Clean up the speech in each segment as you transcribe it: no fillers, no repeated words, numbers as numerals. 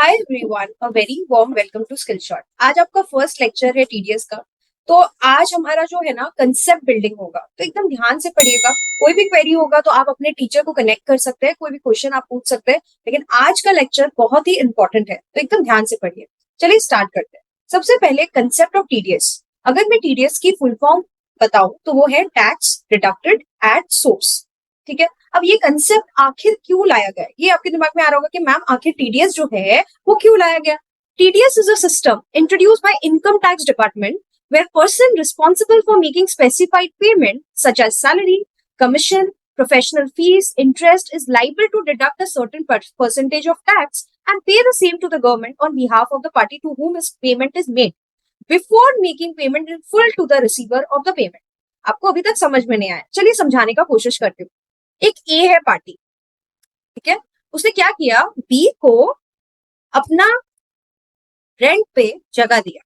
Hi everyone, a very warm welcome to skill shot. आज आपका first lecture है TDS का। तो आज हमारा जो है ना कंसेप्ट बिल्डिंग होगा, तो एकदम ध्यान से पढ़िएगा। कोई भी क्वेरी होगा तो आप अपने टीचर को कनेक्ट कर सकते हैं, कोई भी क्वेश्चन आप पूछ सकते हैं, लेकिन आज का लेक्चर बहुत ही इंपॉर्टेंट है, तो एकदम ध्यान से पढ़िए। चलिए स्टार्ट करते हैं। सबसे पहले कंसेप्ट ऑफ टीडीएस। अगर मैं टीडीएस की फुल फॉर्म बताऊं तो वो है टैक्स डिडक्टेड एट सोर्स। ठीक है। अब ये कंसेप्ट आखिर क्यों लाया गया है, ये आपके दिमाग में आ रहा होगा कि मैम आखिर टीडीएस जो है वो क्यों लाया गया। TDS is a system introduced by income tax department where person responsible for making specified payment such as salary, commission, professional fees, interest is liable to deduct a certain percentage of tax and pay the same to the government on behalf of the party to whom his payment is made before making payment in full to the receiver of the payment। आपको अभी तक समझ में नहीं आया, चलिए समझाने का कोशिश करती हूँ। एक ए है पार्टी, ठीक है। उसने क्या किया, बी को अपना रेंट पे जगह दिया।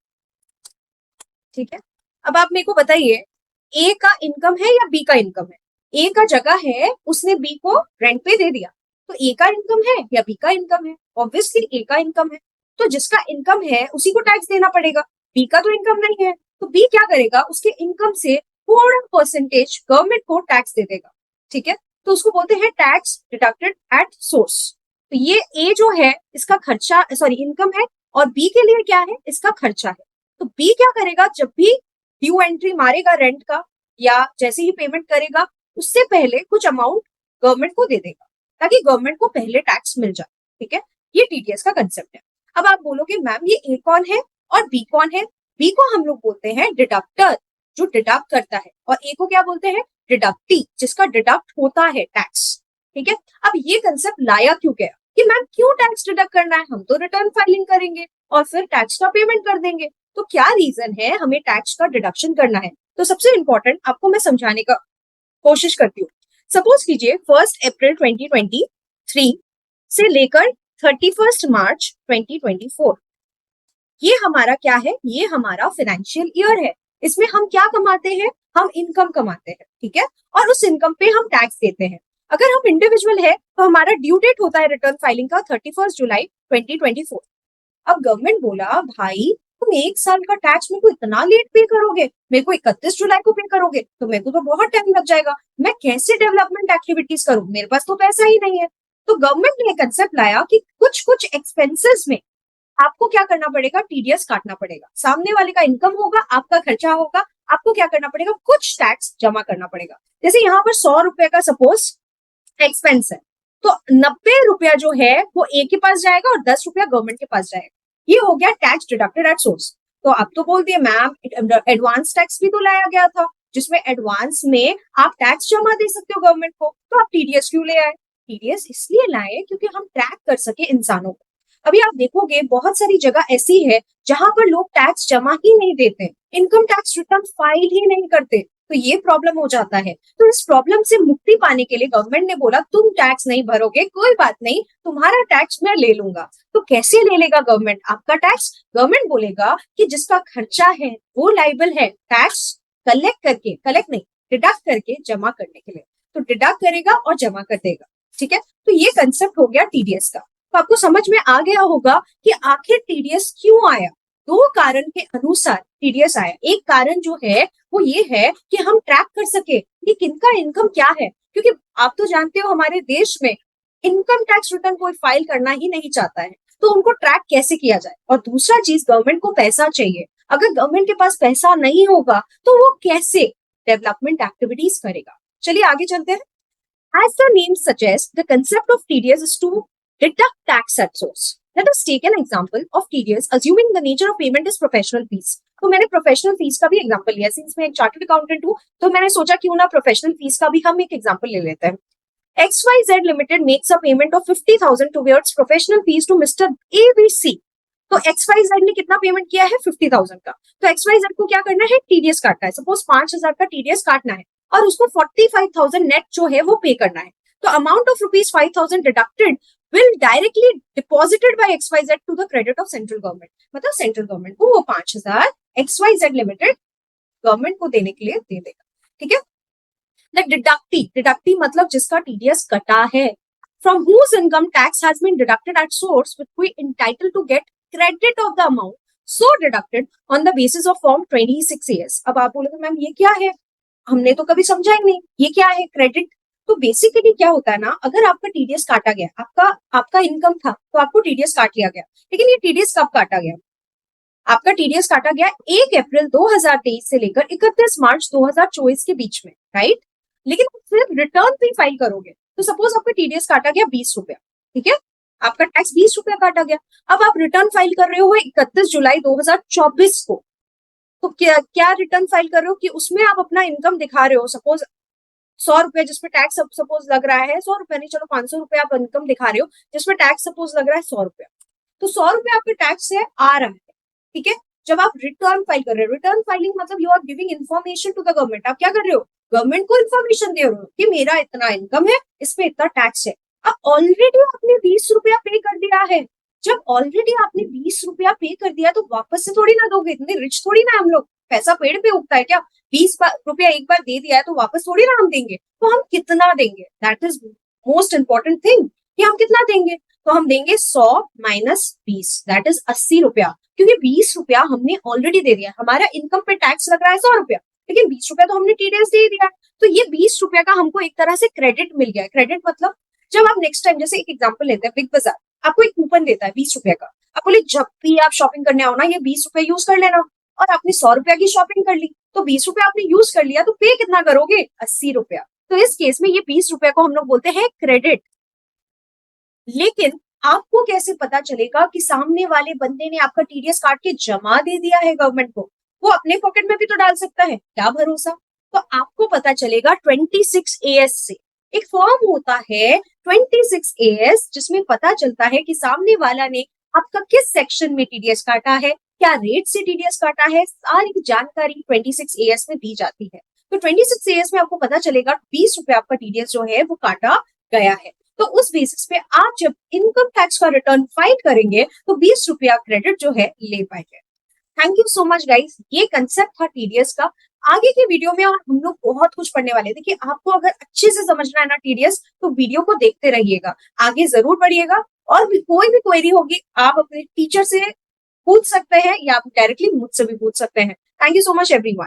ठीक है। अब आप मेरे को बताइए, ए का इनकम है या बी का इनकम है। ए का जगह है, उसने बी को रेंट पे दे दिया, तो ए का इनकम है या बी का इनकम है। ऑब्वियसली ए का इनकम है, तो जिसका इनकम है उसी को टैक्स देना पड़ेगा। बी का तो इनकम नहीं है, तो बी क्या करेगा, उसके इनकम से थोड़ा परसेंटेज गवर्नमेंट को टैक्स दे देगा। ठीक है। तो उसको बोलते हैं टैक्स डिडक्टेड एट सोर्स। तो ये ए जो है इसका खर्चा, सॉरी इनकम है, और बी के लिए क्या है, इसका खर्चा है। तो बी क्या करेगा, जब भी ड्यू एंट्री मारेगा रेंट का या जैसे ही पेमेंट करेगा, उससे पहले कुछ अमाउंट गवर्नमेंट को दे देगा ताकि गवर्नमेंट को पहले टैक्स मिल जाए। ठीक है। ये टीडीएस का कंसेप्ट है। अब आप बोलोगे मैम ये ए कौन है और बी कौन है। बी को हम लोग बोलते हैं डिडक्टर, जो डिडक्ट करता है, और ए को क्या बोलते हैं, डिडक्टी, जिसका डिडक्ट होता है टैक्स। ठीक है। अब ये कंसेप्ट लाया क्यों गया कि मैम क्यों टैक्स डिडक्ट करना है, हम तो रिटर्न फाइलिंग करेंगे और फिर टैक्स का पेमेंट कर देंगे, तो क्या रीजन है हमें टैक्स का डिडक्शन करना है। तो सबसे इंपॉर्टेंट आपको मैं समझाने का कोशिश करती हूँ। सपोज कीजिए 1 अप्रैल 2023 से लेकर 31 मार्च 2024, ये हमारा क्या है, ये हमारा फाइनेंशियल ईयर है। इसमें हम क्या कमाते हैं, हम इनकम कमाते हैं। ठीक है। और उस इनकम पे हम टैक्स देते हैं। अगर हम इंडिविजुअल है तो हमारा ड्यू डेट होता है रिटर्न फाइलिंग का 31 जुलाई 2024। अब गवर्नमेंट बोला भाई तुम एक साल का टैक्स मेरे को इतना लेट पे करोगे, मेरे को 31 जुलाई को पे करोगे, तो मेरे को तो बहुत टाइम लग जाएगा, मैं कैसे डेवलपमेंट एक्टिविटीज करूं, मेरे पास तो पैसा ही नहीं है। तो गवर्नमेंट ने कंसेप्ट लाया कि कुछ कुछ एक्सपेंसेस में आपको क्या करना पड़ेगा, टीडीएस काटना पड़ेगा। सामने वाले का इनकम होगा, आपका खर्चा होगा, आपको क्या करना पड़ेगा, कुछ टैक्स जमा करना पड़ेगा। जैसे यहाँ पर 100 रुपए का सपोज एक्सपेंस है, तो 90 रुपया जो है वो ए के पास जाएगा और 10 रुपया गवर्नमेंट के पास जाएगा। ये हो गया टैक्स डिडक्टेड एट सोर्स। तो अब तो बोल दिए मैम एडवांस टैक्स भी तो लाया गया था, जिसमें एडवांस में आप टैक्स जमा दे सकते हो गवर्नमेंट को, तो आप टीडीएस क्यों ले आए। टीडीएस इसलिए लाए क्योंकि हम ट्रैक कर सके इंसानों को। अभी आप देखोगे बहुत सारी जगह ऐसी है जहां पर लोग टैक्स जमा ही नहीं देते, इनकम टैक्स रिटर्न फाइल ही नहीं करते, तो ये प्रॉब्लम हो जाता है। तो इस प्रॉब्लम से मुक्ति पाने के लिए गवर्नमेंट ने बोला तुम टैक्स नहीं भरोगे, कोई बात नहीं, तुम्हारा टैक्स मैं ले लूंगा। तो कैसे ले लेगा गवर्नमेंट आपका टैक्स, गवर्नमेंट बोलेगा कि जिसका खर्चा है वो लाइबल है टैक्स कलेक्ट करके, कलेक्ट नहीं डिडक्ट करके जमा करने के लिए, तो डिडक्ट करेगा और जमा कर देगा। ठीक है। तो ये कंसेप्ट हो गया टीडीएस का। तो आपको समझ में आ गया होगा कि आखिर टीडीएस क्यों आया। दो कारण के अनुसार टीडीएस आया। एक कारण जो है वो ये है कि हम ट्रैक कर सके कि किनका इनकम क्या है, क्योंकि आप तो जानते हो हमारे देश में इनकम टैक्स रिटर्न कोई फाइल करना ही नहीं चाहता है, तो उनको ट्रैक कैसे किया जाए। और दूसरा चीज, गवर्नमेंट को पैसा चाहिए, अगर गवर्नमेंट के पास पैसा नहीं होगा तो वो कैसे डेवलपमेंट एक्टिविटीज करेगा। चलिए आगे चलते हैं। As the name suggests, the concept of TDS is to deduct tax at source. Let us take an example of TDS, assuming the nature of payment is professional fees. तो मैंने professional fees का भी example लिया, since मैं एक chartered accountant हूँ तो मैंने सोचा क्यों ना प्रोफेशनल फीस का भी हम एक एग्जांपल ले लेते हैं। XYZ Limited makes a payment of 50,000 towards professional fees to Mr. ABC. तो XYZ ने कितना पेमेंट किया है, 50,000 का। तो XYZ को क्या करना है, टीडीएस काटना है। सपोज 5,000 का टीडीएस काटना है और उसको 45,000 नेट जो है वो पे करना है। तो amount of ₹5,000 deducted will directly deposited by XYZ to the credit of central government। मतलब सेंट्रल गवर्नमेंट को वो 5,000 XYZ लिमिटेड गवर्नमेंट को देने के लिए दे देगा। ठीक है। डिडक्टी, डिडक्टी मतलब जिसका टीडीएस कटा है, from whose income tax has been deducted at source which we entitled to get credit of the amount so deducted on the basis of form 26AS। अब आप बोलोगे मैम ये क्या है, हमने तो कभी समझा ही नहीं, ये क्या है क्रेडिट। तो बेसिकली क्या होता है ना, अगर आपका टीडीएस काटा गया, आपका आपका इनकम था तो आपको टीडीएस काट लिया गया, लेकिन ये टीडीएस कब काटा गया, आपका टीडीएस काटा गया 1 अप्रैल 2023 से लेकर 31 मार्च 2024 के बीच में, राइट। लेकिन फिर रिटर्न भी फाइल करोगे तो सपोज आपका टीडीएस काटा गया 20 रुपया, ठीक है, आपका टैक्स 20 रुपया काटा गया। अब आप रिटर्न फाइल कर रहे हो 31 जुलाई 2024 को, तो क्या क्या रिटर्न फाइल कर रहे हो कि उसमें आप अपना इनकम दिखा रहे हो, सपोज 100 रुपया जिसमें टैक्स सपोज लग रहा है, 100 रुपया नहीं चलो 500 रुपया आप इनकम दिखा रहे हो जिसमें टैक्स सपोज लग रहा है 100 रुपया, तो 100 रुपया आपके टैक्स से आ रहा है, ठीक है। जब आप रिटर्न फाइल कर रहे हो, रिटर्न फाइलिंग मतलब you are giving information to the government, आप क्या कर रहे हो, गवर्नमेंट को इन्फॉर्मेशन दे रहे हो कि मेरा इतना इनकम है, इसमें इतना टैक्स है। अब ऑलरेडी आपने 20 रुपया पे कर दिया है, जब ऑलरेडी आपने 20 रुपया पे कर दिया तो वापस से थोड़ी ना दोगे, इतने रिच थोड़ी ना हम लोग, पैसा पेड़ पे उगता है क्या, 20 रुपया एक बार दे दिया है तो वापस थोड़ी ना हम देंगे, तो हम कितना देंगे, that is most important thing कि हम कितना देंगे। तो हम देंगे 100 माइनस 20 दैट इज 80 रुपया, क्योंकि 20 रुपया हमने ऑलरेडी दे दिया, हमारा इनकम पे टैक्स लग रहा है 100 रुपया, लेकिन 20 रुपया तो हमने टीडीएस दे दिया, तो ये 20 रुपया का हमको एक तरह से क्रेडिट मिल गया। क्रेडिट मतलब जब आप नेक्स्ट टाइम, जैसे एक एग्जांपल लेते हैं, बिग बाजार आपको एक कूपन देता है 20 रुपया का, आप बोले जब भी आप शॉपिंग करने आओ ना ये 20 रुपया यूज कर लेना, और आपने 100 रुपया की शॉपिंग कर ली तो 20 रुपया आपने यूज कर लिया, तो पे कितना करोगे, 80 रुपया। तो इस केस में ये 20 रुपया को हम लोग बोलते हैं क्रेडिट। लेकिन आपको कैसे पता चलेगा कि सामने वाले बंदे ने आपका टीडीएस काट के जमा दे दिया है गवर्नमेंट को, वो अपने पॉकेट में भी तो डाल सकता है, क्या भरोसा। तो आपको पता चलेगा 26AS से, एक फॉर्म होता है 26AS जिसमें पता चलता है कि सामने वाला ने आपका किस सेक्शन में टीडीएस काटा है, क्या रेट से टीडीएस काटा है, सारी जानकारी 26AS में दी जाती है। तो 26AS में आपको पता चलेगा 20 रुपया आपका टीडीएस जो है वो काटा गया है, तो उस बेसिस पे आप जब इनकम टैक्स का रिटर्न फाइल करेंगे तो 20 रुपया क्रेडिट जो है ले पाएंगे। Thank you so much guys, ये कंसेप्ट था टीडीएस का। आगे की वीडियो में और हम लोग बहुत कुछ पढ़ने वाले हैं। देखिए आपको अगर अच्छे से समझना है ना टीडीएस, तो वीडियो को देखते रहिएगा, आगे जरूर बढ़िएगा। और भी कोई भी क्वेरी होगी आप अपने टीचर से पूछ सकते हैं या आप डायरेक्टली मुझसे भी पूछ सकते हैं। Thank you so much everyone.